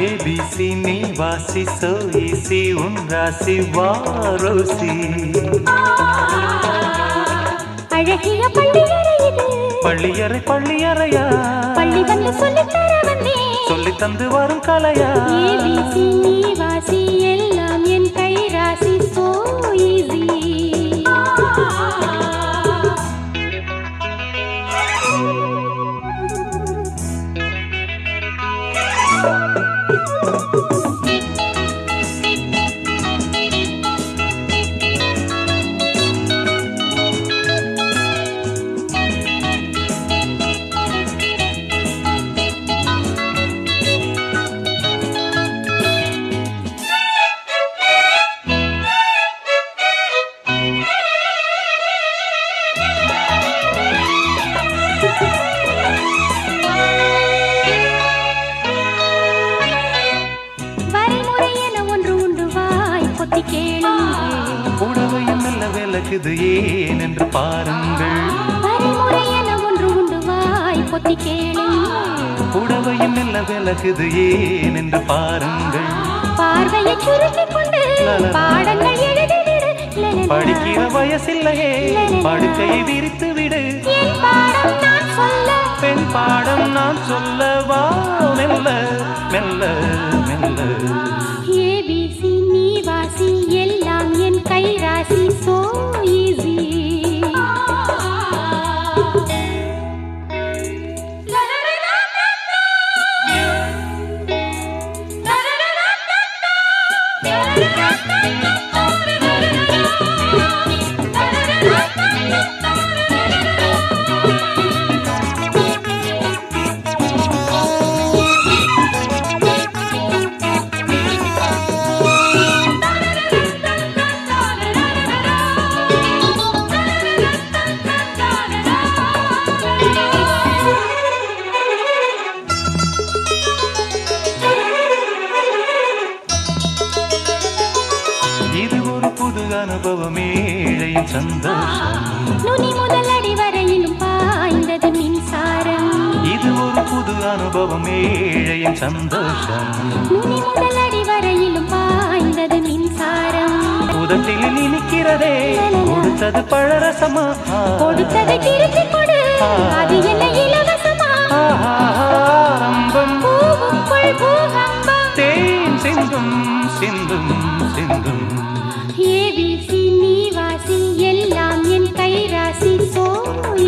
ABC நீ வாசி so easy உன் ராசி வாரோசி அழகிய பள்ளியறை இது பள்ளியறை பள்ளியறையா பள்ளி வந்து சொல்லித்தர வந்தேன் சொல்லி தந்து வரும் கலையா ABC நீ வாசி எல்லாம் என் கை ராசி so easy புடவையும் நல்ல விளக்குது ஏன் என்று பாருங்கள் பரிமுறையென ஒன்று உண்டு வாய் பொத்தி கேளுங்கள் புடவையும் நல்ல விளக்குது ஏன் என்று பாருங்கள் பார்வையை சுருக்கிக் கொண்டு பாடங்கள் எழுதிவிடு படிக்கிற வயசில்லையே படுக்கையை விரித்து விடு என் பாடம் நான் சொல்ல பெண் பாடம் நான் சொல்லவா மெல்ல மெல்ல மெல்ல ABC நீ வாசி எல்லாம் என் கை ராசி so easy அனுபவம் ஏழையின் சந்தோஷம் நுனி முதல் அடி வரையிலும் பாய்ந்தது மின்சாரம் இது ஒரு புது அனுபவம் ஏழையின் சந்தோஷம் நுனி முதல் அடி வரையிலும் பாய்ந்தது மின்சாரம் உதட்டில் இனிக்கிறதே கொடுத்தது பழரசமா கொடுத்ததை திருப்பி கொடு அது என்ன இலவசமா ஆரம்பம் பூவுக்குள் பூகம்பம் தேன் சிந்தும் சிந்தும் சிந்தும் ABC நீ வாசி எல்லாம் என் கை ராசி so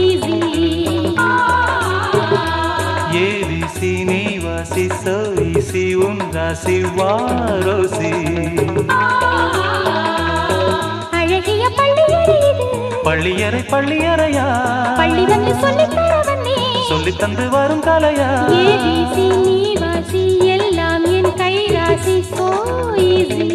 easy ABC நீ வாசி so easy உன் ராசி வாரோசி அழகிய பள்ளியறை இது பள்ளியறை பள்ளியறையா பள்ளி வந்து சொல்லித்தர வந்தேன் சொல்லி தந்து வரும் கலையா ABC நீ வாசி எல்லாம் என் கை ராசி so easy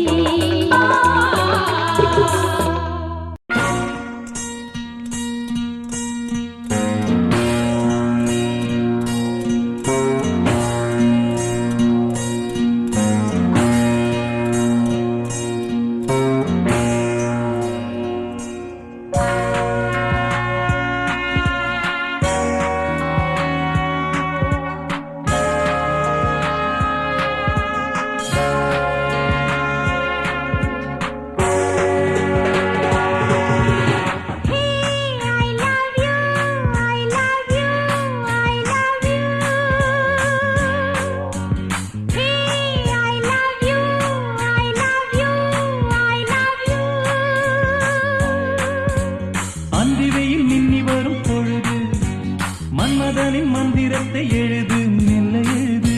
மன்மதனின் மந்திரத்தை எழுது மெல்ல எழுது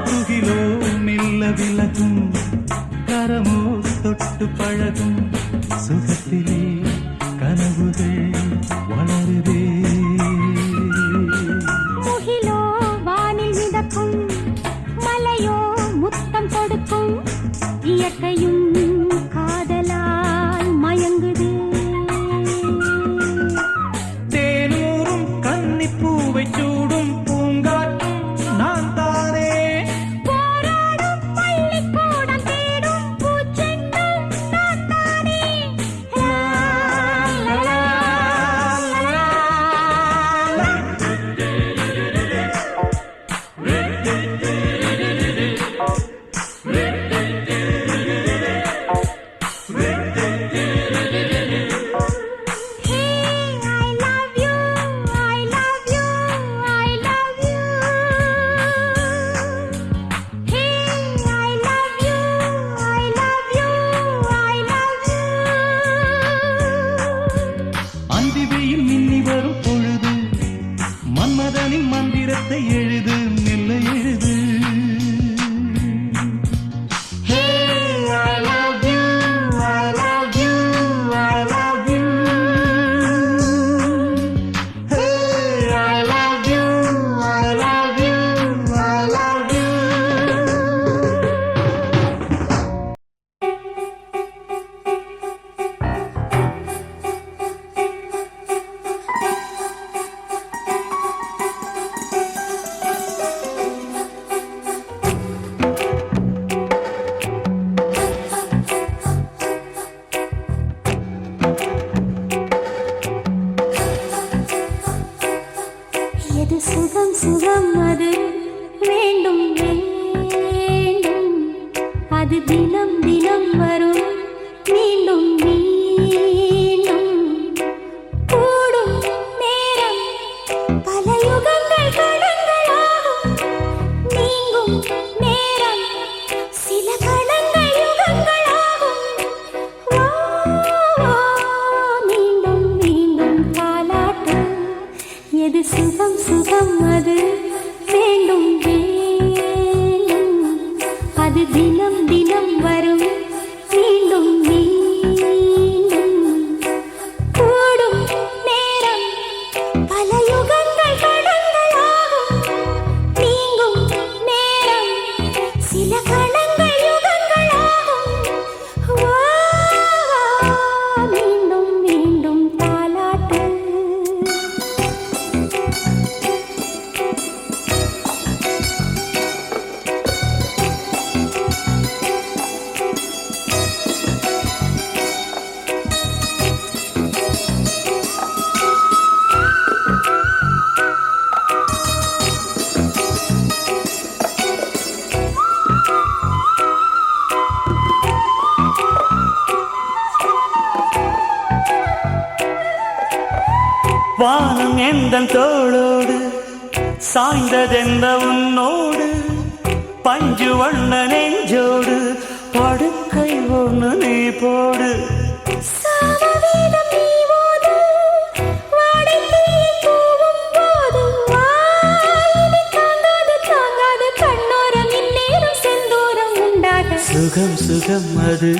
துகிலோ மெல்ல விலகும் கரமோ தொட்டு பழகும் சுகத்திலே கனவுகள் வளருதே முகிலோ வானில் மிதக்கும் மலையோ முத்தம் கொடுக்கும் இயற்கையும் காதலால் மயங்குது தேனூரும் கன்னிப்பூவை சூடும் பூங்காற்றும் நான் தானே போராடும் பள்ளிக்கூடம் தேடும் பூச்செண்டும் நான் தானே லா, லா, லா, லா, லா. Hey, I love you, I love you, I love you. Hey, I love you, I love you, I love you. அந்தி வெயில் மின்னி வரும் பொழுது மன்மதனின் மந்திரத்தை எழுது மெல்ல எழுது Hey, I love you, I love you, I love you. Hey, I love you, I love you, I love you. எது சுகம் சுகம் அது வேண்டும் வேண்டும் அது தினம் தினம் வரும் மீண்டும் மீண்டும் கூடும் நேரம் பல யுகங்கள் கடங்களாகும் நீங்கும் நேரம் சில கணங்கள் யுகங்களாகும் வா, வா, மீண்டும் மீண்டும் தாலாட்டு எது சுகம் சுகம் அது வேண்டும் வேண்டும் அது தினம் தினம் வரும் மீண்டும் மீண்டும் கூடும் நேரம் பல யுகங்கள் கடங்களாகும் நீங்கும் நேரம் சில கணங்கள் யுகங்களாகும் வா, வா, மீண்டும் மீண்டும் தாலாட்டு வானம் எந்தன் தோளோடு சாய்ந்ததெந்த உன்னோடு பஞ்சு வண்ண நெஞ்சோடு படுக்கை ஒன்று நீ போடு சாமவேதம் நீ ஓது, வாடைத்தீ தூவும் போது, வாயினி தாங்காது தாங்காது கண்ணோரம் இந்நேரம் செந்தூரம் உண்டாக. சுகம் சுகம் அது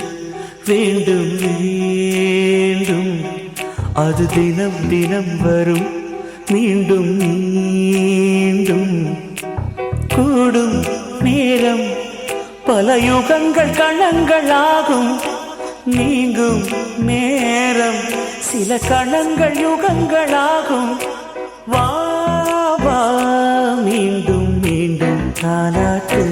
வேண்டும் வேண்டும் அது தினம் தினம் வரும் மீண்டும் மீண்டும் கூடும் நேரம் பல யுகங்கள் கணங்களாகும் நீங்கும் நேரம் சில கணங்கள் யுகங்களாகும் வா வா மீண்டும் மீண்டும் தாலாட்டு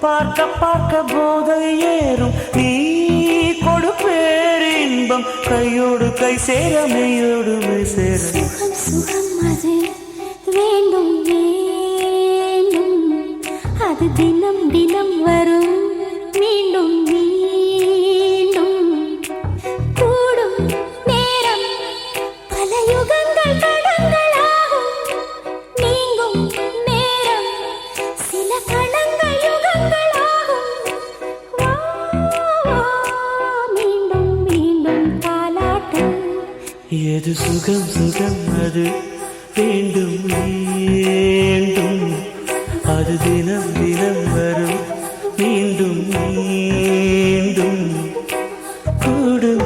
பார்க்க பார்க்க போதை ஏறும் நீ கொடுப்பேர் இன்பம் கையோடு கை சேர மெய்யோடு மெய் சேர சுகம் சுகம் அது வேண்டும் வேண்டும் அது தினம் தினம் வரும் மீண்டும் மீண்டும் கூடும் நேரம் பல யுகங்கள் கடங்களாகும் நீங்கும் நேரம் சில கணங்கள் யுகங்களாகும் வா, வா, மீண்டும் மீண்டும் தாலாட்டு எது சுகம் சுகம் அது வேண்டும் வேண்டும் அது தினம் தினம் வரும் மீண்டும் மீண்டும் கூடும்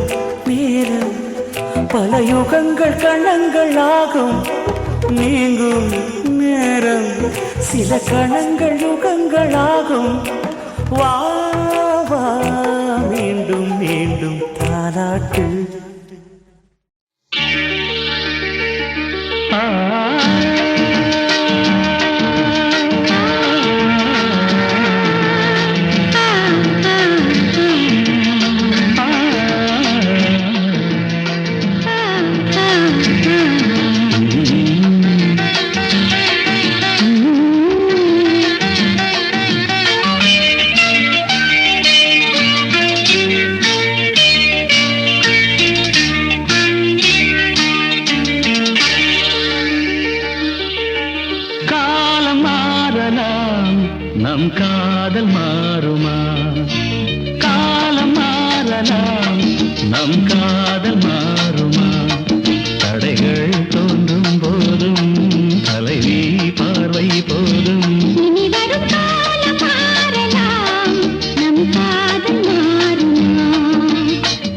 நேரம் பல யுகங்கள் கணங்கள் ஆகும் நீங்கும் நேரம் சில கணங்கள் யுகங்கள் ஆகும் வா வா மீண்டும் மீண்டும் தாலாட்டு நம் காதல் மாறுமா காலம் மாறலாம் நம் காதல் மாறுமா தடைகள் தோன்றும் போதும் தலைவி பார்வை போதும் இனி வரும் காலம் மாறலாம் நம் காதல் மாறுமா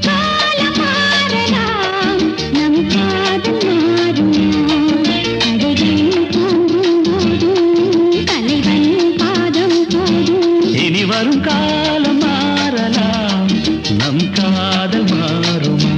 காலம் மாறலாம் நம் காதல் மாறுமா தடைகள் தோன்றும் போதும் தலைவன் பாதம் போதும் இனி வரும் காலம் மாறலாம் நம் காதல் மாறுமா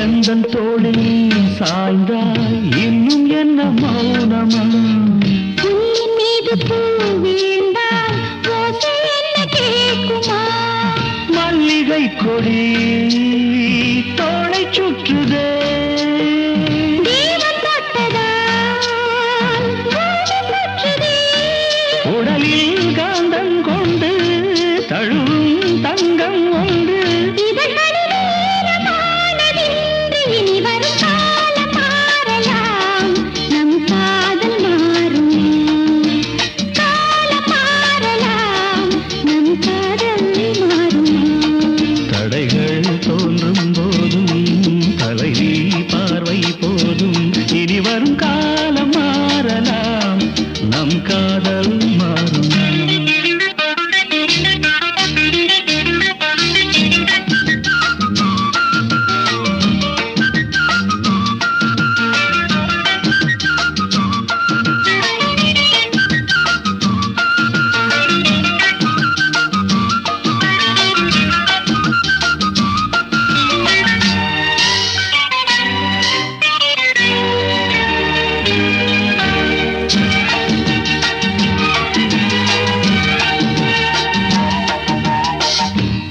எந்தன் தோளில் சாய்ந்தாய் இன்னும் என்ன மௌனமா புல்லின் மீது பூ வீழ்ந்தால் ஓசை என்ன கேட்குமா மல்லிகை கொடி தோளை சுற்றுதே தேவன் தொட்டதால் பூமி சுற்றுதே உடலில் காந்தம் கொண்டு தழுவும் தங்கம் உண்டு இதழ்களில் ஈரமானதின்று இனி வரும் காலம் மாறலாம் நம் காதல் மாறுமா காலம் மாறலாம் நம் காதல் மாறுமா தடைகள் தோன்றும் போதும் தலைவி பார்வை போதும் இனி வரும் காலம் மாறலாம் நம் காதல் மாறுமா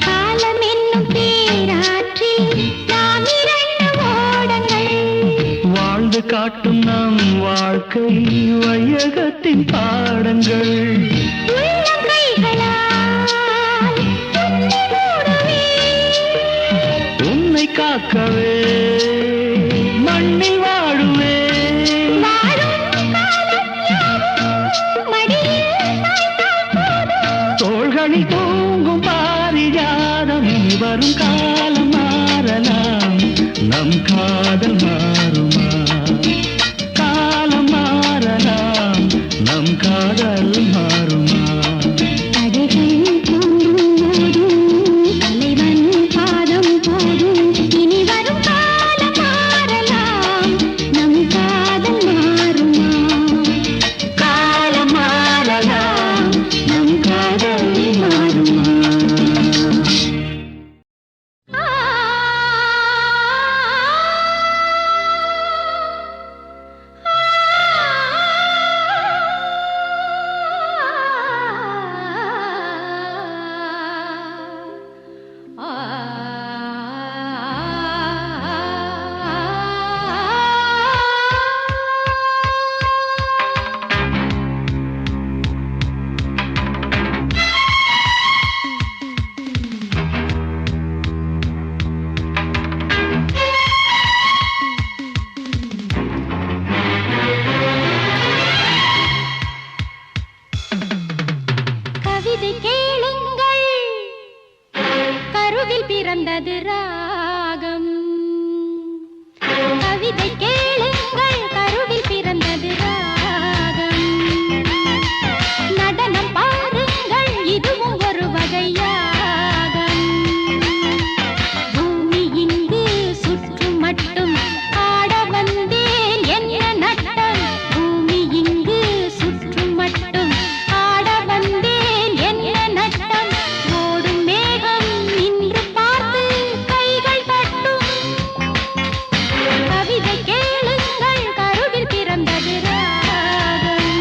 காலம் என்னும் பேராற்றில் நாம் இரண்டு ஓடங்கள் வாழ்ந்து காட்டும் நம் வாழ்க்கை வையகத்தின் பாடங்கள் உள்ளம் கைகளால் உன்னை மூடுவே உன்னை காக்கவே மண்ணில் வாழுவே வாழும் காலம் யாவும் மடியில் சாய்ந்தால் போதும் தோள்களில் தூங்கும் பாரிஜாதம் இனி வரும் காலம் மாறலாம் நம் காதல் மாறுமா? காலம் மாறலாம், நம் காதல் மாறுமா? தடைகள் தோன்றும் போதும் தலைவன் பாதம் போதும் இனி வரும் காலம் மாறலாம் நம் காதல் மாறுமா? காலம் மாறலாம், நம் காதல் மாறுமா? கவிதை கேளுங்கள் கருவில் பிறந்தது ராகம். கவிதை கேளுங்கள் கருவில் பிறந்தது ராகம். நடனம் பாருங்கள் இதுவும் ஒரு வகையாகம். பூமி இங்கு சுற்றும் மட்டும் ஆட வந்தேன் என்ன நட்டம். பூமி இங்கு சுற்றும் மட்டும் ஆட வந்தேன் என்ன நட்டம். ஓடும் மேகம் நின்று பார்த்து கைகள் தட்டும். கவிதை கேளுங்கள் கருவில் பிறந்தது ராகம்.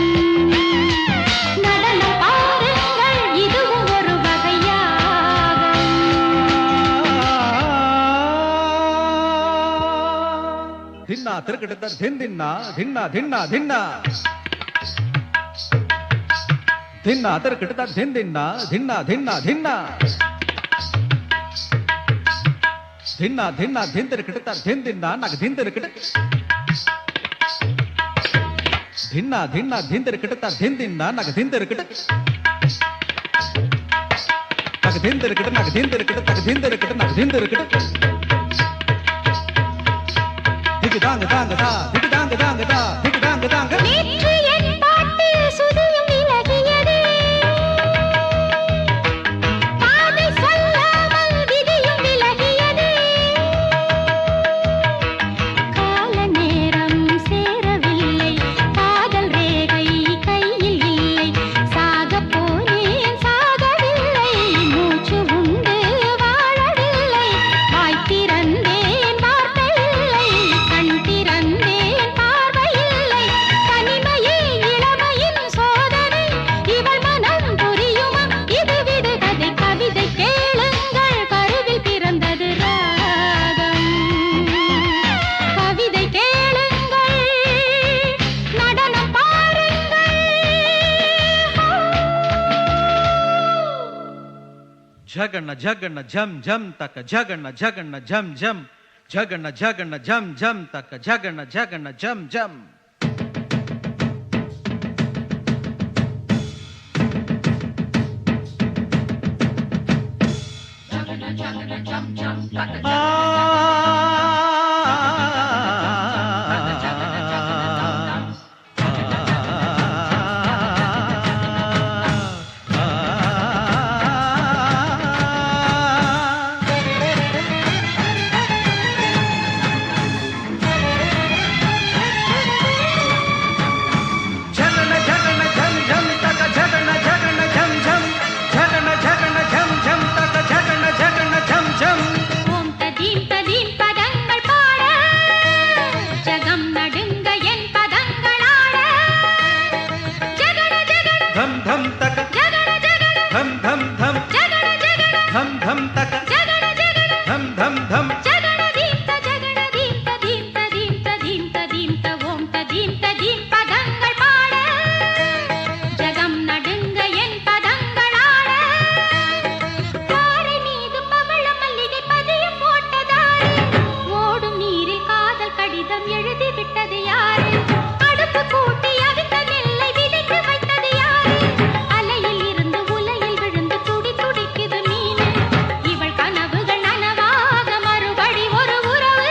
நடனம் பாருங்கள் இதுவும் ஒரு வகையாகம். தின்னா திருக்கிட்ட தின்னா தின்னா தின்னா தின்னா தின்னா திருக்கிட்ட தின்னா தின்னா தின்னா தின்னா தின்னா தின்னா திந்திருக்கிட்ட தின்னா నాకు திந்திருக்கிட்ட தின்னா தின்னா திந்திருக்கிட்ட தின்னா నాకు திந்திருக்கிட்ட నాకు திந்திருக்கிட்ட నాకు திந்திருக்கிட்ட నాకు திந்திருக்கிட்ட నాకు திந்திருக்கிட்ட திக்கு தாங்க தாங்க தா திக்கு தாங்க தாங்க தா திக்கு தாங்க தாங்க நேற்று என் பாட்டு சுதியும் விலகியதே. பாதை சொல்லாமல் விதியும் விலகியதே. கால நேரம் சேரவில்லை காதல் ரேகை கையில் இல்லை. சாகப் போனேன் சாகவில்லை மூச்சு உண்டு வாழவில்லை. வாய் திறந்தேன் வார்த்தை இல்லை கண் திறந்தேன் பார்வை இல்லை. தனிமையே இளமையின் சோதனை இவள் மனம் புரியுமா இது விடுகதை. கவிதை கேளுங்கள் கருவில் பிறந்தது ராகம். கவிதை கேளுங்கள் நடனம் பாருங்கள். ஜகண்ண ஜகண்ண ஜம் ஜம் தக்க ஜகண்ண ஜகண்ண ஜம் ஜம் ஜகண்ண ஜகண்ண ஜம் ஜம் தக்க ஜகண்ண ஜகண்ண ஜம் ஜம் ஓம் ததீம் ததீம் பதங்கள் பாட ஜகம் நடுங்க என் பதங்கள் ஆட. ஜகட ஜகட தம் தம் தக்க ஜகட ஜகட தம் தம் தம் ஜகட ஜகட தம் தம் தக்க ஜகட ஜகட தம் தம் தம் ஜகட தீம் த ஓம் ததீம் ததீம் பதங்கள் பாட ஜகம் நடுங்க என் பதங்கள் ஆட. பாறை மீது பவள மல்லிகை பதியம் போட்டதாரு. ஓடும் நீரில் காதல் கடிதம் எழுதி விட்டது யாரு? அடுப்பு கூட்டி அவித்த நெல்லை விதைத்து வைத்தது யாரு? அலையில் இருந்து உலையில் விழுந்து துடி துடிக்குது மீன். இவள் கனவுகள் நனவாக மறுபடி ஒரு உறவு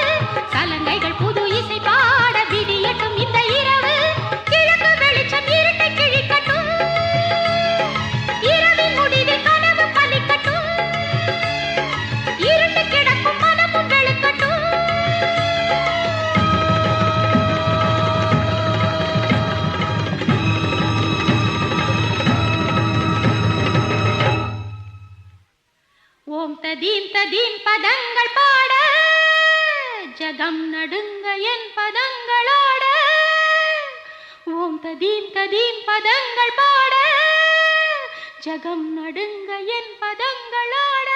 பதங்கள் பாட ஜகம் நடுங்க என் பதங்களோட ஓம் ததீம் ததீம் பதங்கள் பாட ஜகம் நடுங்க என் பதங்களோட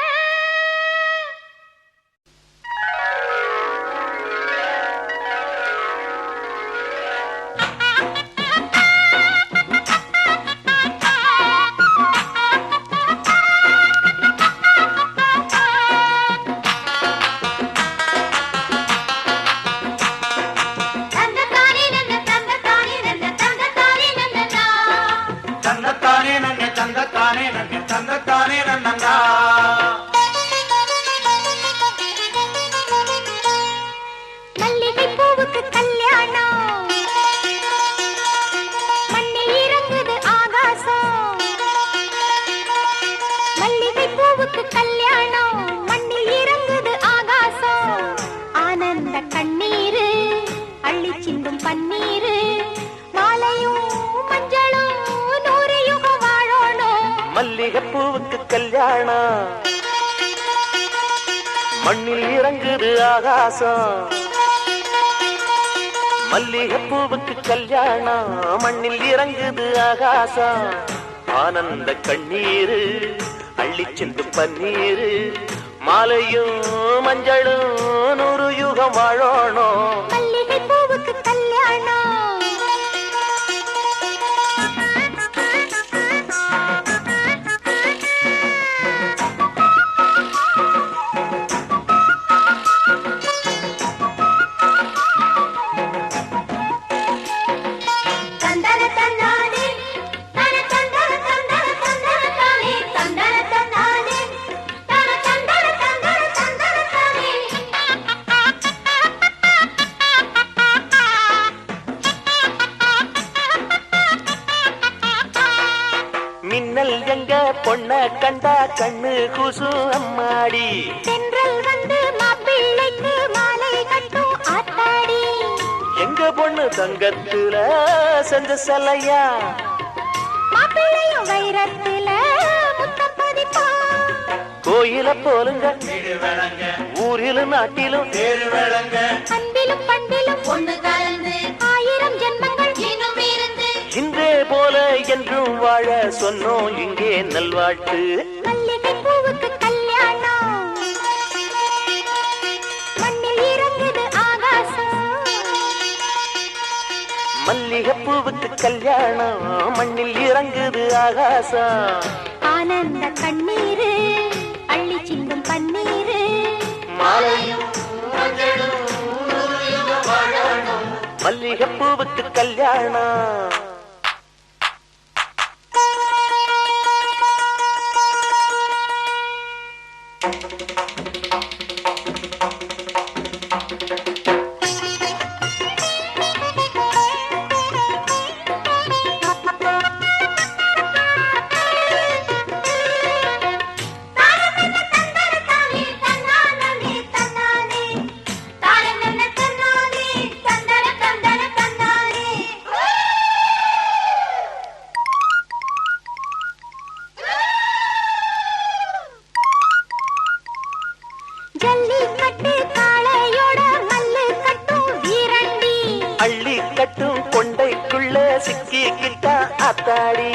மல்லிகைப்பூவுக்கு கல்யாணம் மண்ணில் இறங்குது ஆகாசம் மல்லிகைப்பூவுக்கு கல்யாணம் மண்ணில் இறங்குது ஆகாசம் ஆனந்த கண்ணீரு அள்ளிச் சென்று பன்னீரு மாலையும் மஞ்சளும் 100 யுகம் வாழணும் மல்லிகைப்பூவுக்கு கல்யாணம் மின்னல் எங்க பொண்ண கண்டா கண்ணு கூசு அம்மாடி தென்றல் வந்து மாப்பிள்ளைக்கு மாலை கட்டும் ஆத்தாடி எங்க பொண்ணு தங்கத்துல செஞ்ச சலையா மாப்பிள்ளையும் வைரத்துல முத்தம் பதிப்பா கோயில போலுங்க ஊரிலும் நாட்டிலும் அன்பிலும் பண்பிலும் ஒண்ணு கலந்து 1000 ஜென்மங்கள் இன்னும் இருந்து இன்றே போல என்றும் வாழ சொன்னோம் இங்கே நல்வாழ்த்து மல்லிகைப்பூவுக்கு கல்யாணம் மண்ணில் இறங்குது ஆகாசம் மல்லிகைப்பூவுக்கு கல்யாணம் மண்ணில் இறங்குது ஆகாசம் ஆனந்த கண்ணீரு அள்ளி சிந்தும் பன்னீரு மாலையும் மல்லிகைப்பூவுக்கு கல்யாணம் ஜல்லிக்கட்டு காளையோட மல்லு கட்டும் வீரண்டி அள்ளி கட்டும் கொண்டைக்குள்ள சிக்கிக்கிட்டா அத்தாடி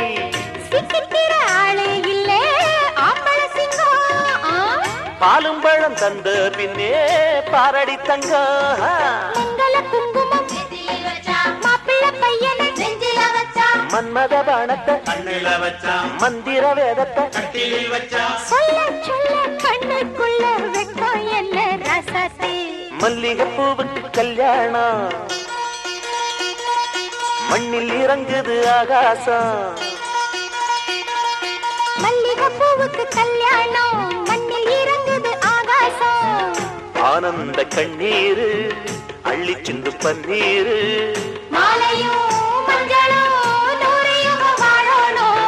சிக்கிக்கிற ஆளே இல்ல ஆம்பள சிங்கம் பாலும் பழம் தந்த பின்னே பாரடி தங்கம் மங்கள குங்குமம் மாப்பிள்ளை பையனை நெஞ்சில வச்சா மன்மத பானத்தை மந்திர வேதத்தை சொல்ல சொல்ல கண்ணுக்குள்ள வெட்கம் என்ன ரசத்தை மல்லிகைப்பூவுக்கு கல்யாணம் மண்ணில் இறங்குது ஆகாசம் மல்லிகைப்பூவுக்கு கல்யாணம் மண்ணில் இறங்குது ஆகாசம் ஆனந்த கண்ணீரு அள்ளி சிந்து பன்னீரு மாலையும் மஞ்சளும் 100 யுகம் வாழணும்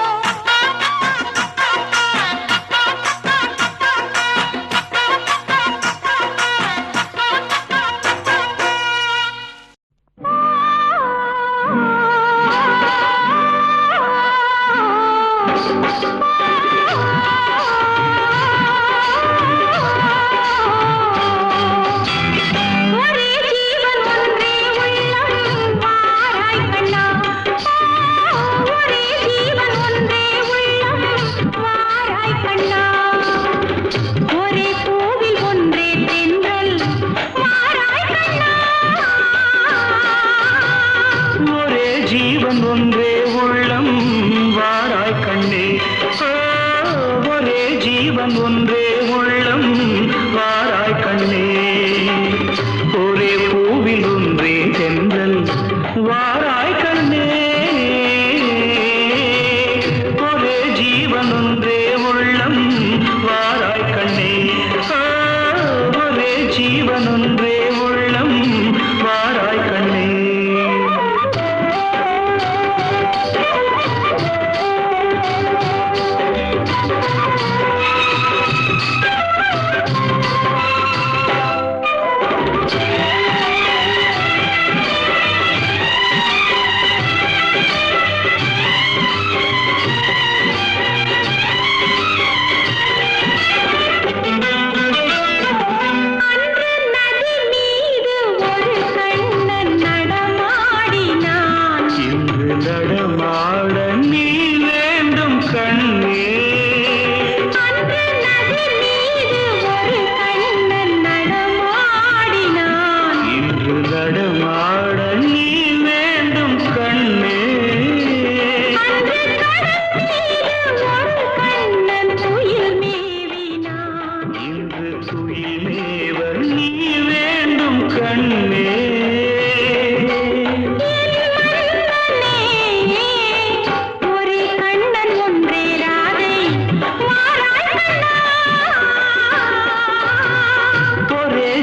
ஒன்றே உள்ளம் வாராய் கண்ணே ஓ, ஒரே ஜீவன் ஒன்றே உள்ளம் வாராய் கண்ணே ஒரே பூவில் ஒன்றே தென்றல் வாராய் கண்ணே ஒரே ஜீவன் ஒன்றே உள்ளம் வாராய் கண்ணே ஓ, ஒரே ஜீவன் ஒன்றே உள்ளம் வாராய் கண்ணே நடமாட நீ வேண்டும் கண்ணே இன்று நடமாட நீ வேண்டும் கண்ணே இன்று துயில் மேவ நீ வேண்டும் கண்ணே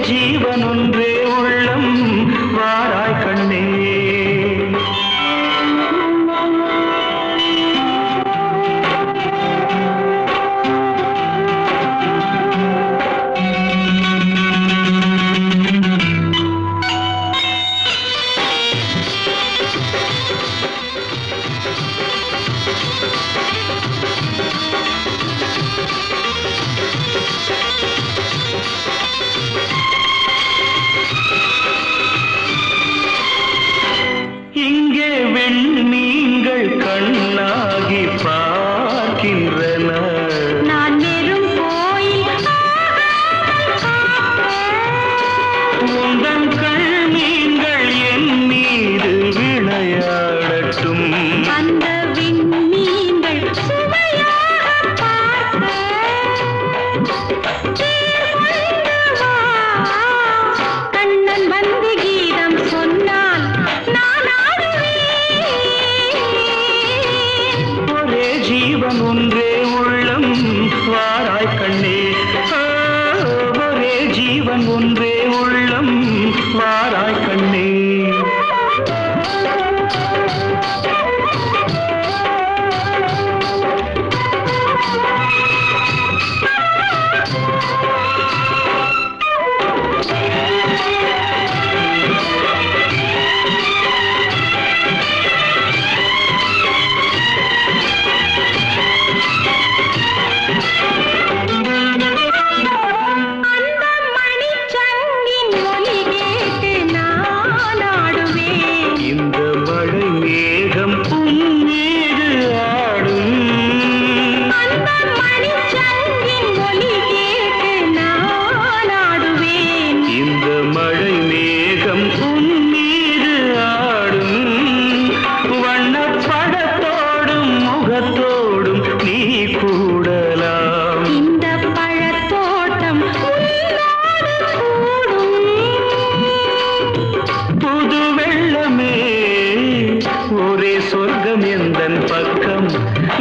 ஜீவன் ஒன்றே உள்ளம் வாராய் கண்ணே இங்கே வெண்மீன்கள் கண்ணாகி பார்க்கின்றன நான் வெறும் கோயில் உந்தன் கண்மீன்கள் என் மீது விளையாடட்டும் அந்த விண்மீன்கள் சுவையாக பார்க்க கண்ணன் வந்து கீதம் சொன்னால் நான் ஆடுவேன். ஒரே ஜீவன் ஒன்றே உள்ளம் வாராய் கண்ணே ஓ, ஒரே ஜீவன் ஒன்றே உள்ளம் வாராய் கண்ணே இந்த மழை மேகம் உன்மீது ஆடும் இந்த மழை மேகம் உன்மீது ஆடும் வண்ணப்படத்தோடும் முகத்தோடும் நீ கூடலாம் இந்த பழத்தோட்டம் புது வெள்ளமே ஒரே சொர்க்கம் எந்தன் பக்கம்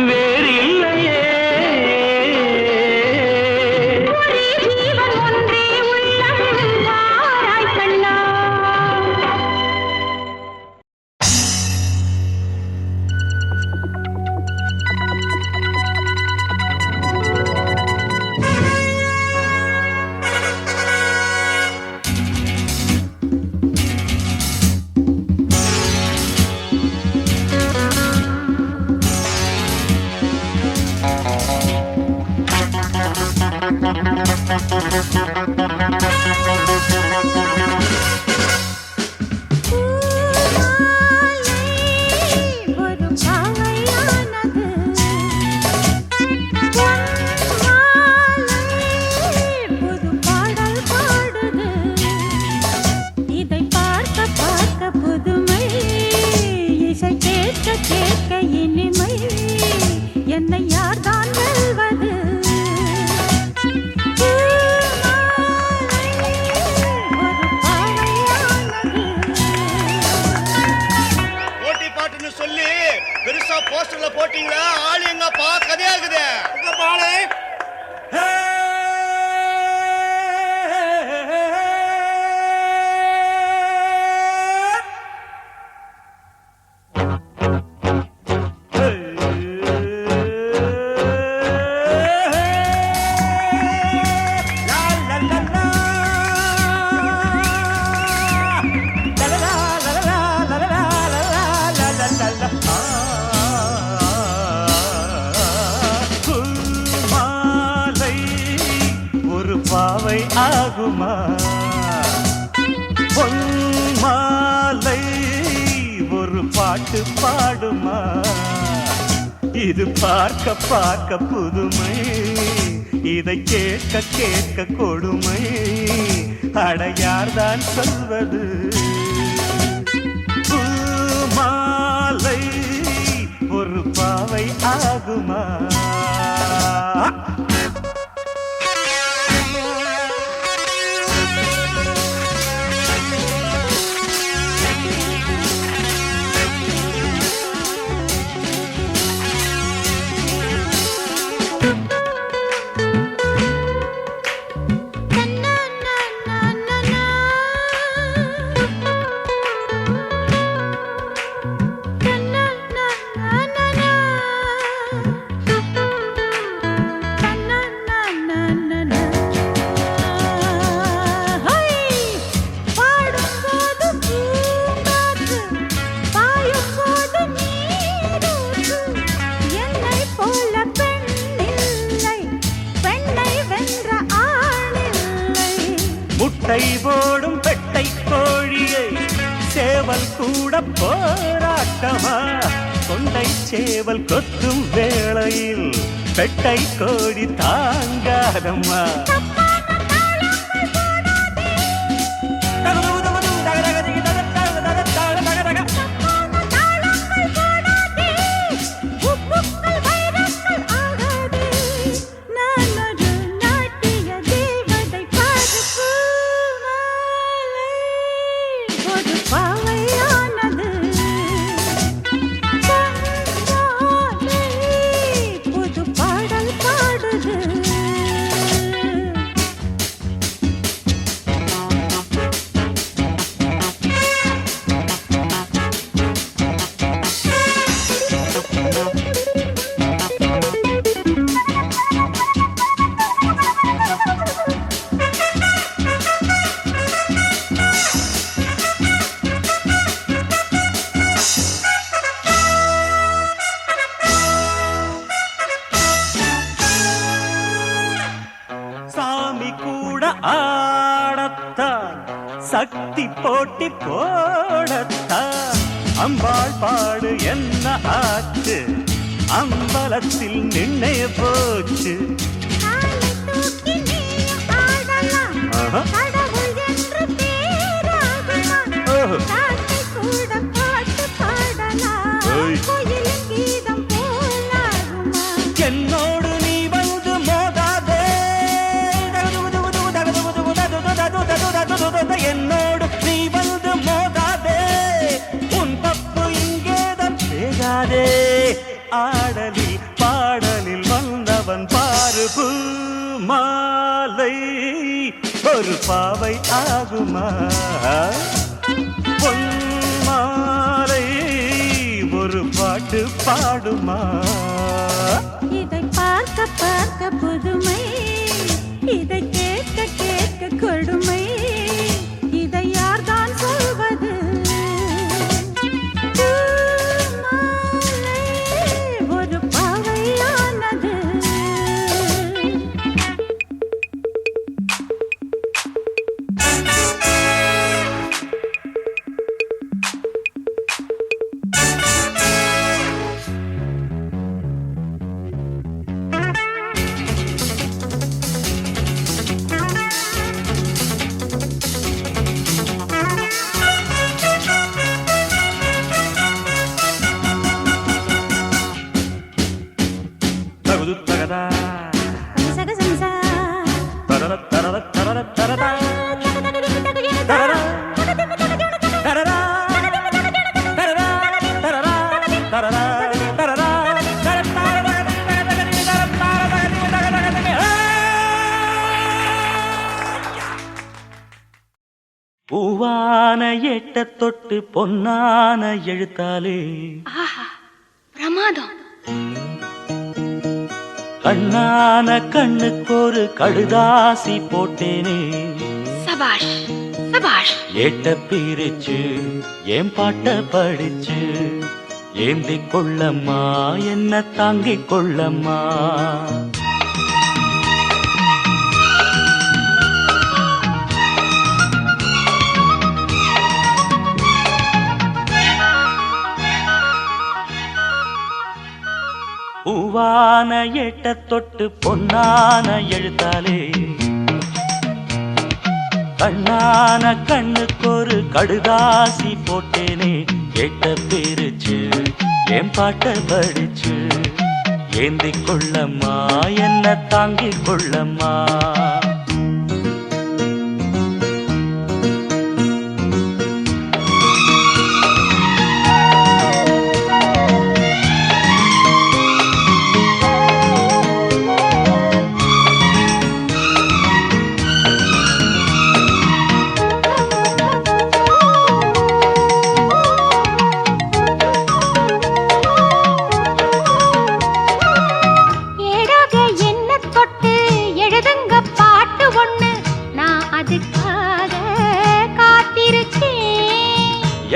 வேறில்லையே ஜீவன் ஒன்றே உள்ளம் வாராய் கண்ணா. போட்டீங்களா ஆள் எங்கப்பா கதையா இருக்குது உங்க பாலு பாவை ஆகுமா பொன்மாலை ஒரு பாட்டு பாடுமா இது பார்க்க பார்க்க புதுமை இதை கேட்க கேட்க கொடுமை அடையார்தான் சொல்வது பூமாலை ஒரு பாவை ஆகுமா முட்டை போடும் பெட்டை கோழியை சேவல் கூட போராட்டமா கொண்டை சேவல் கொத்தும் வேளையில் பெட்டை கோழி தாங்காதம்மா ஆடத்தான் சக்தி போட்டி போடத்தான் அம்பாள் பாடு என்ன ஆச்சு அம்பலத்தில் நின்னே போச்சு என்னோடு நீ வந்து மோதாதே என்னோடு நீ வந்து மோதாதே உன் தப்பு இங்கேதான் பேகாதே ஆடலில் பாடலில் வந்தவன் பாரு பூமாலை ஒரு பாவை ஆகுமா பொன்மாலை ஒரு பாட்டு பாடுமா இதை பார்க்க பார்க்க புதுமை இதை கேட்க கேட்க கொடுமை இதை யார்தான் சொல்வது ஒரு பாவையானது எட்ட தொட்டு பொன்னான எழுத்தாலே ஆஹா பிரமாதம். கண்ணான கண்ணுக்கொரு கடுதாசி போட்டேனே. சபாஷ் சபாஷ். ஏட்ட பிரிச்சு ஏன் பாட்ட படிச்சு ஏந்தி கொள்ளம்மா என்ன தாங்கிக் கொள்ளம்மா. பூவான எட்ட தொட்டு பொன்னான எழுத்தாலே கண்ணான கண்ணுக்கொரு கடுதாசி போட்டேனே. எட்ட பிரிச்சு என் பாட்ட படிச்சு ஏந்தி கொள்ளம்மா என்ன தாங்கிக் கொள்ளம்மா.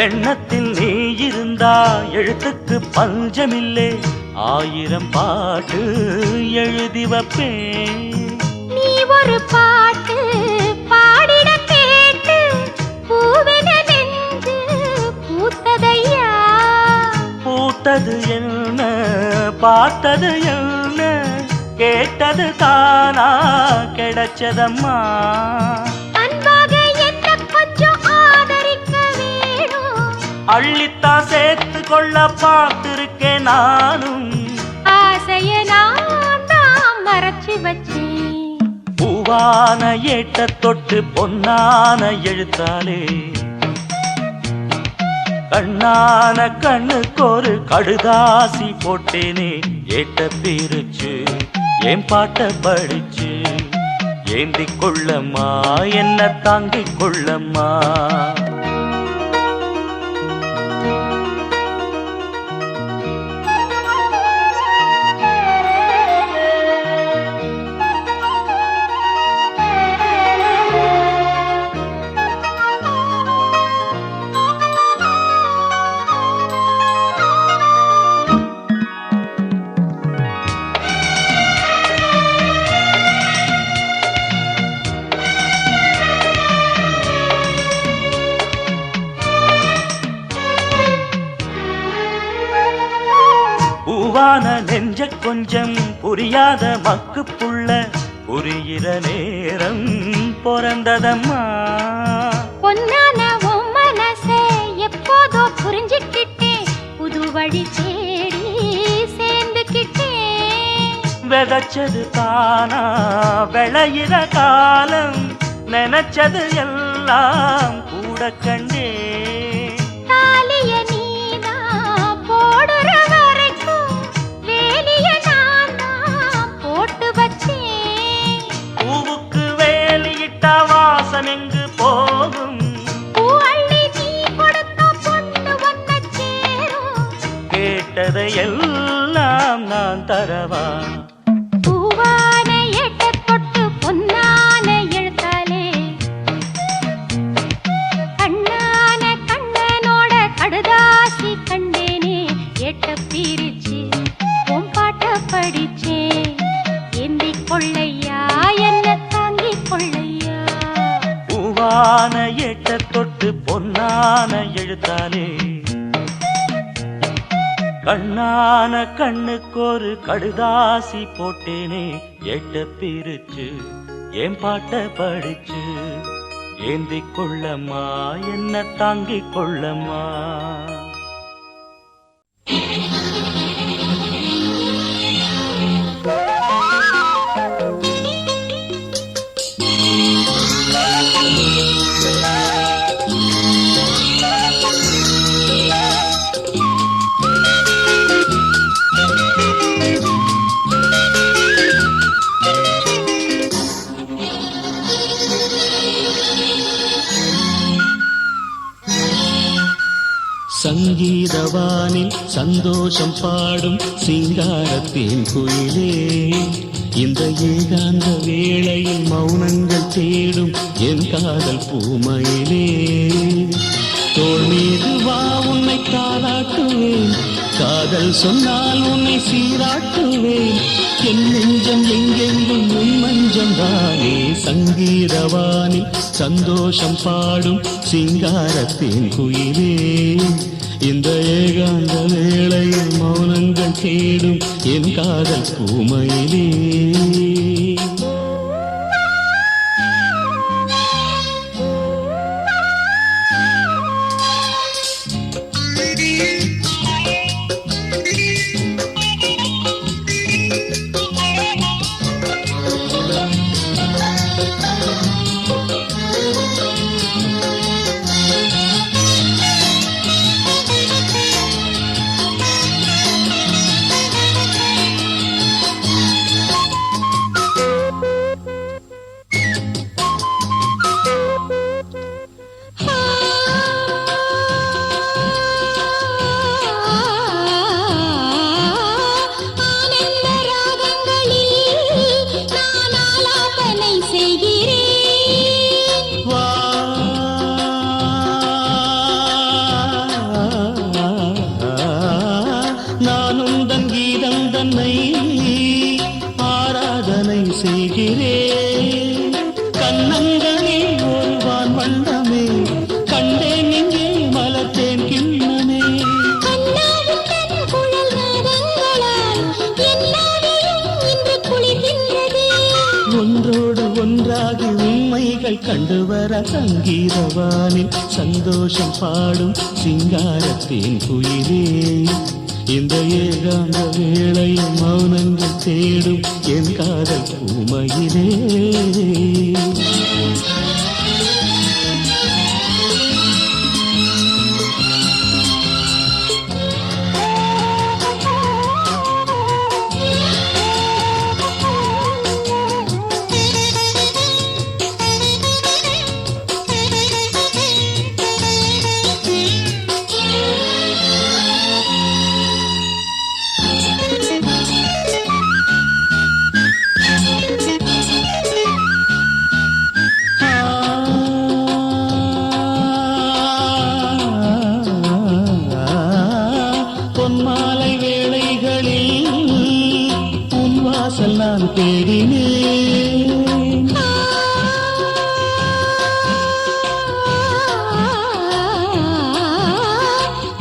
எண்ணத்தில் நீ இருந்தா எழுத்துக்கு பஞ்சமில்லே. 1000 பாட்டு எழுதி வைப்பேன். நீ ஒரு பாட்டு பாடிட கேட்டு பூவென நெஞ்சு பூத்ததையா. பூத்தது என்ன பார்த்தது என்ன கேட்டது தானா கிடைச்சதம்மா. அள்ளித்தா சேர்த்து கொள்ள பார்த்திருக்கேன் நானும். ஆசைய நான் தான் மறைச்சு வச்சேன். பூவான ஏட்ட தொட்டு பொன்னான எழுத்தாலே கண்ணான கண்ணுக்கொரு கடுதாசி போட்டேனே. ஏட்ட பிரிச்சு என் பாட்ட படிச்சு ஏந்தி கொள்ளம்மா என்ன தாங்கிக் கொள்ளம்மா. பூவான நெஞ்ச கொஞ்சம் புரியாத மக்கு புள்ள புரிகிற நேரம் பிறந்ததம்மா. பொன்னான உன் மனசே எப்போதோ புரிஞ்சுக்கிட்டேன். புது வழி தேடி சேர்ந்துக்கிட்டேன். விதைச்சது தானா விளையிற காலம் நினைச்சது எல்லாம் கூட கண்டே. எங்கு போகும் கேட்டதை எல்லாம் நான் தரவா. பூவான எட்ட தொட்டு பொன்னான எழுத்தாலே கண்ணான கண்ணனோட கடுதாசி கண்டேனே. எட்ட பிரிச்சு உன் பாட்ட படிச்சேன். ஏந்தி கொள்ளையா என்ன தாங்கிக் கொள்ளையா. பூவான எட்ட தொட்டு பொன்னான எழுத்தாலே கண்ணான கண்ணுக்கொரு கடுதாசி போட்டேனே. எட்ட பிரிச்சு என் பாட்ட படிச்சு ஏந்தி கொள்ளம்மா என்ன தாங்கிக் கொள்ளம்மா. சங்கீதவானில் சந்தோஷம் பாடும் சிங்காரத்தேன் குயிலே இந்த ஏகாந்த வேளையில் மௌனங்கள் தேடும் என் காதல் பூமயிலே தோள் மீது வா உன்னை தாளாட்டுவேன் காதல் சொன்னால் உன்னை சீராட்டுவேன் என் நெஞ்சம் எங்கெங்கும் உன் மஞ்சம் தானே சங்கீதவானில் சந்தோஷம் பாடும் சிங்காரத்தேன் குயிலே இந்த ஏகாந்த வேளையில் மௌனங்கள் தேடும் என் காதல் பூமயிலே ஆராதனை செய்கிறேன் கண்ணங்களே ஒருவான் வண்ணமே கண்டேன் இங்கே மலர்த்தேன் கிண்ணமே ஒன்றோடு ஒன்றாகி உண்மைகள் கண்டுவர சங்கீதவானில் சந்தோஷம் பாடும் சிங்காரத்தேன் குயிலே இந்த ஏகாந்த வேளையில் மௌனங்கள் தேடும் என் காதல் பூமயிலே பொன்மாலை வேளைகளில் உன் வாசல் நான் தேடினேன்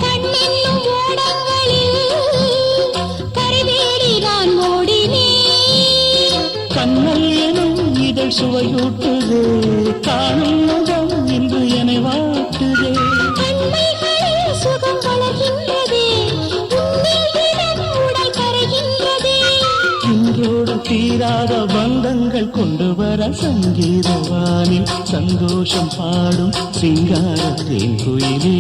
கண்ணென்னும் ஓடங்களில் கரைவேடி நான் ஓடினேன் கண்ணல் எனும் இதழ் சுவையூட்டுதே காணும் முகம் இன்று என்னை வாட்டுதே கண்மைகளில் சுகம் வளர்கின்றதே உடல் கரைகின்றதே இன்றோடு தீராத பந்தங்கள் கொண்டு வர சங்கீதவானில் சந்தோஷம் பாடும் சிங்காரத்தேன் குயிலே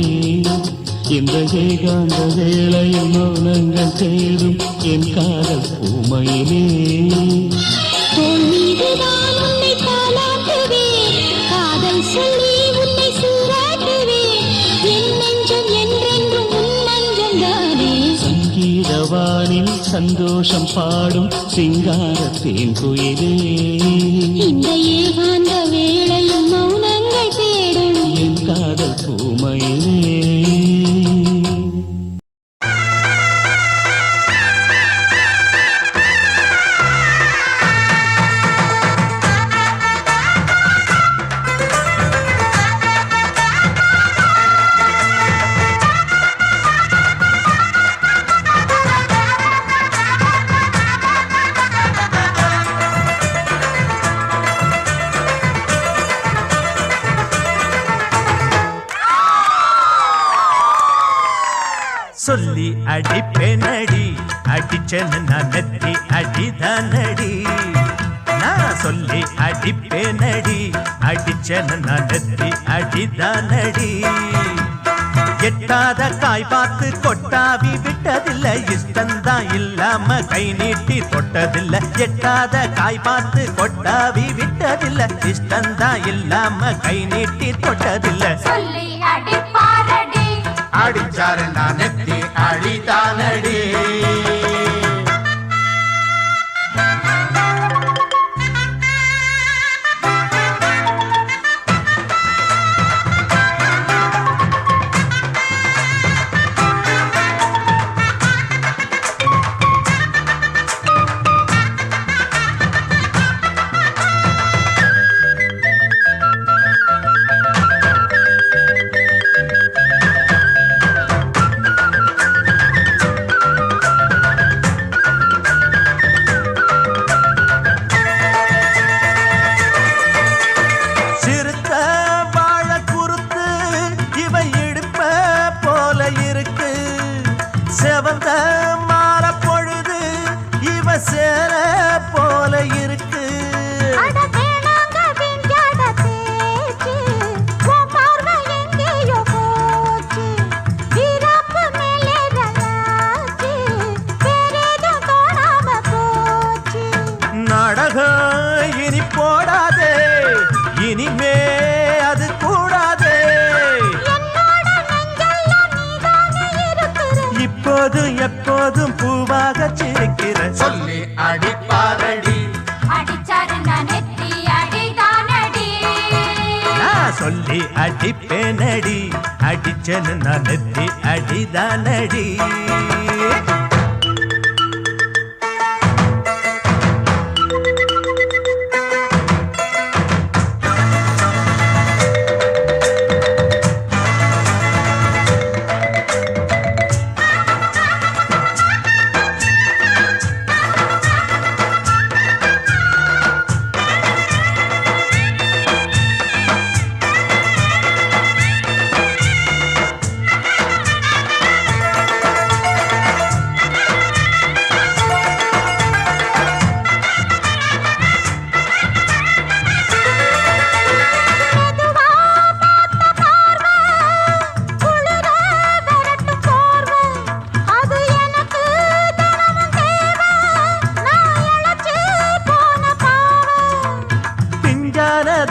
இந்த ஏகாந்த வேளையில் மௌனங்கள் தேடும் என் காதல் பூமயிலே தோள் மீது நான் உன்னை தாளாட்டுவேன் காதல் சொல்லி உன்னை சீராட்டுவேன் என் நெஞ்சம் என்றென்றும் உன் நஞ்சம் தானே சங்கீதவானில் சந்தோஷம் பாடும் சிங்காரத்தேன் குயிலே இந்த ஏகாந்த வேளையில் மௌனங்கள் தேடும் என் காதல் பூமயிலே சொல்லி அடிப்பேனடி அடிச்சேன்னு நான் நெத்தி அடிதானடி நான் சொல்லி அடிப்பேனடி அடிச்சேன்னு நான் நெத்தி அடிதானடி எட்டாத காய் பார்த்து கொட்டாவி விட்டதில்லை இஷ்டந்தான் இல்லாம கை நீட்டி தொட்டதில்லை எட்டாத காய் பார்த்து கொட்டாவி விட்டதில்லை இஷ்டந்தான் இல்லாம கை நீட்டி தொட்டதில்லை சொல்லி அடிப்பாரடி அடிச்சாரு நான் நெத்தி அடிதானடி. செவந்த மாற பொழுது இவ சேர போல இருக்கு. நாடகம் இனி போடாதே, இனிமே அது கூடாதே. இப்போதும் எப்போதும் பூவாக சிரிக்கிற சொல்லி அடிப்பாரடி. நான் சொல்லி அடிப்பேனடி, அடிச்சனு நான் நெத்தி அடிதானடி.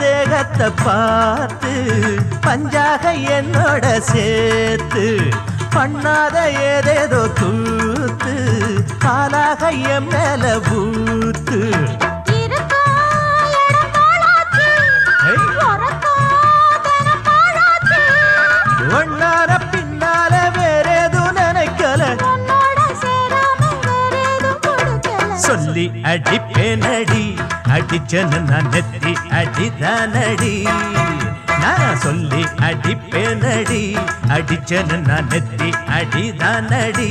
தேகத்தை பார்த்து பஞ்சாக என்னோட சேர்த்து பண்ணாத ஏதேதோ கூத்து காலாக என் மேல பூத்து. ஒன்னார பின்னால வேறேதும் நினைக்கல, சொல்லி அடிப்பேனடி, அடிச்சனு நான் நெத்தி அடிதானடி. நான் சொல்லி அடிப்பேனடி, அடிச்சனு நான் நெத்தி அடிதானடி.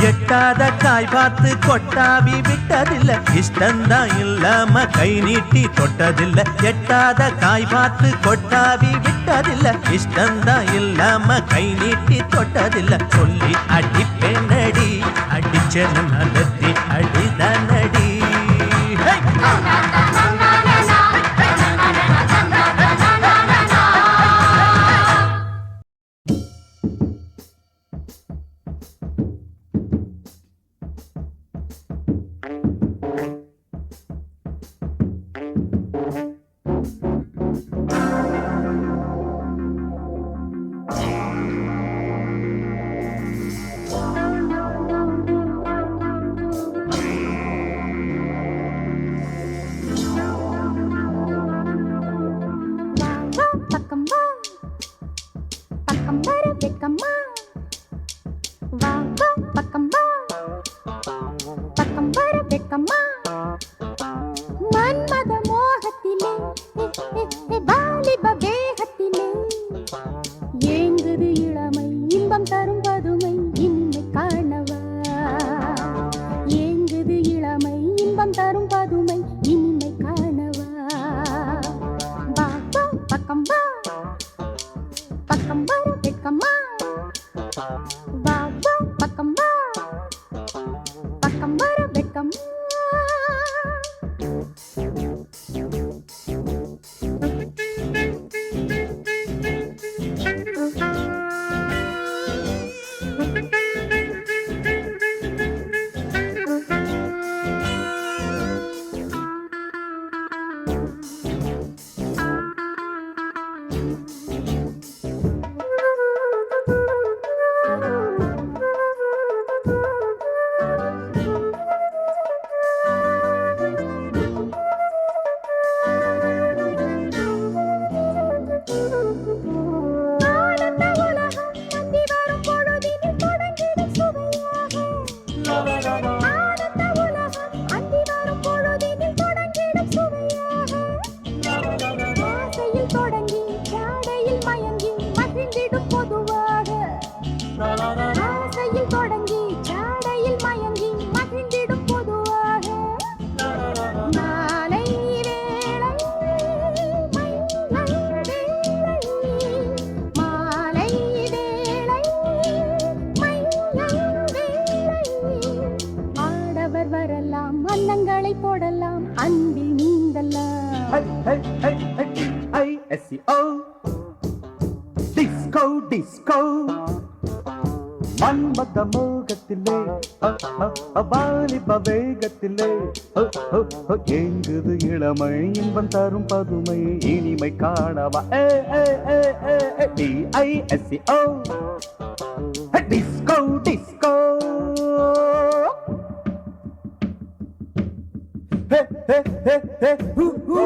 எட்டாத காய் பார்த்து கொட்டாவி விட்டதில்ல, இஷ்டந்தான் இல்லாம கை நீட்டி தொட்டதில்ல. எட்டாத காய் பார்த்து கொட்டாவி விட்டதில்ல, இஷ்டந்தான் இல்லாம கை நீட்டி தொட்டதில்ல. சொல்லி அடிப்பேனடி, அடிச்சனு நான் நெத்தி அடிதானடி. மன்மத மோகத்திலே வாலிப வேகத்திலே ஏங்குது இளமை இன்பம் தரும் பதுமை இனிமை காணவா. ஏங்குது இளமை இன்பம் தரும் பதுமை இனிமை காணவா. வா வா பக்கம் வா, பக்கம் வர வெட்கமா. வா வா பக்கம் வா, பக்கம் வர வெட்கமா. பொதுவாக ஆசையில் தொடங்கி சாடையில் மயங்கி மகிழ்ந்திடும் பொதுவாக மாலை வேளை மன்னன் வேளை மாலை வேளை மன்னன் வேளை ஆடவர் வரலாம் அன்னங்களை போடலாம் அன்பில் நீந்தலாம் I-S-C-O Disco, disco மன்மத மோகத்திலே வாலிப வேகத்திலே எங்குது இளமை இன்பம் தரும் பதுமை இனிமை காணவா D-I-S-C-O Disco, disco Hey, hey, hey, hey, hoo-hoo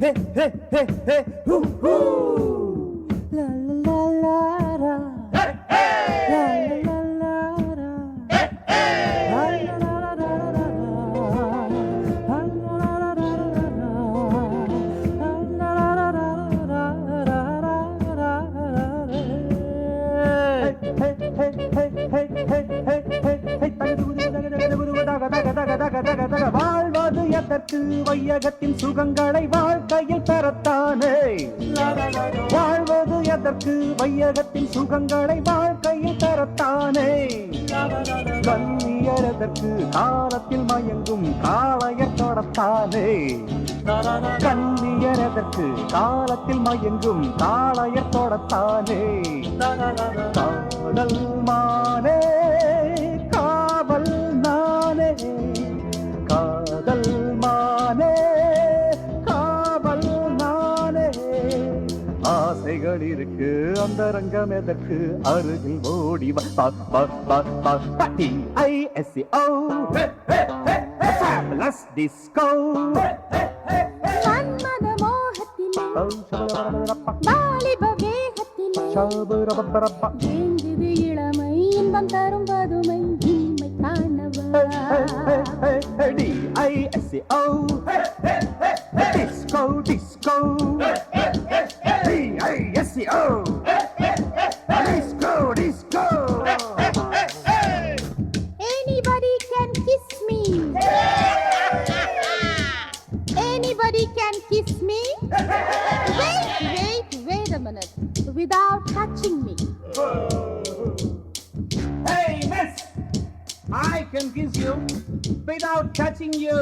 Hey, hey, hey, hey, hoo-hoo La la la la la La la la la La la la la வாழ்வது எதற்கு வையகத்தின் சுகங்களை வாழ்க்கையில் பெறத்தானே வாழ்வது எதற்கு வையகத்தின் சுகங்களை வாழ்க்கையில் பெறத்தானே கண்ணியர் எதற்கு காலத்தில் மயங்கும் காளையர் தொடத்தானே கண்ணியர் எதற்கு காலத்தில் மயங்கும் காளையர் தொடத்தானே காதல் மானே காவல் நானே காதல் மானே காவல் நானே ஆசைகள் இருக்கு அந்த ரங்கம் எதற்கு அருகில் ஓடி I-S-C-O Fabulous disco மன்மத மோகத்திலே வாலிப வேகத்திலே ஏங்குது இளமை இன்பம் தரும் பதுமை இனிமை காணவா D-I-S-C-O Disco, disco D-I-S-C-O Disco, disco Anybody can kiss me Anybody can kiss me Wait a minute without touching me Hey, miss! I can kiss you without touching you.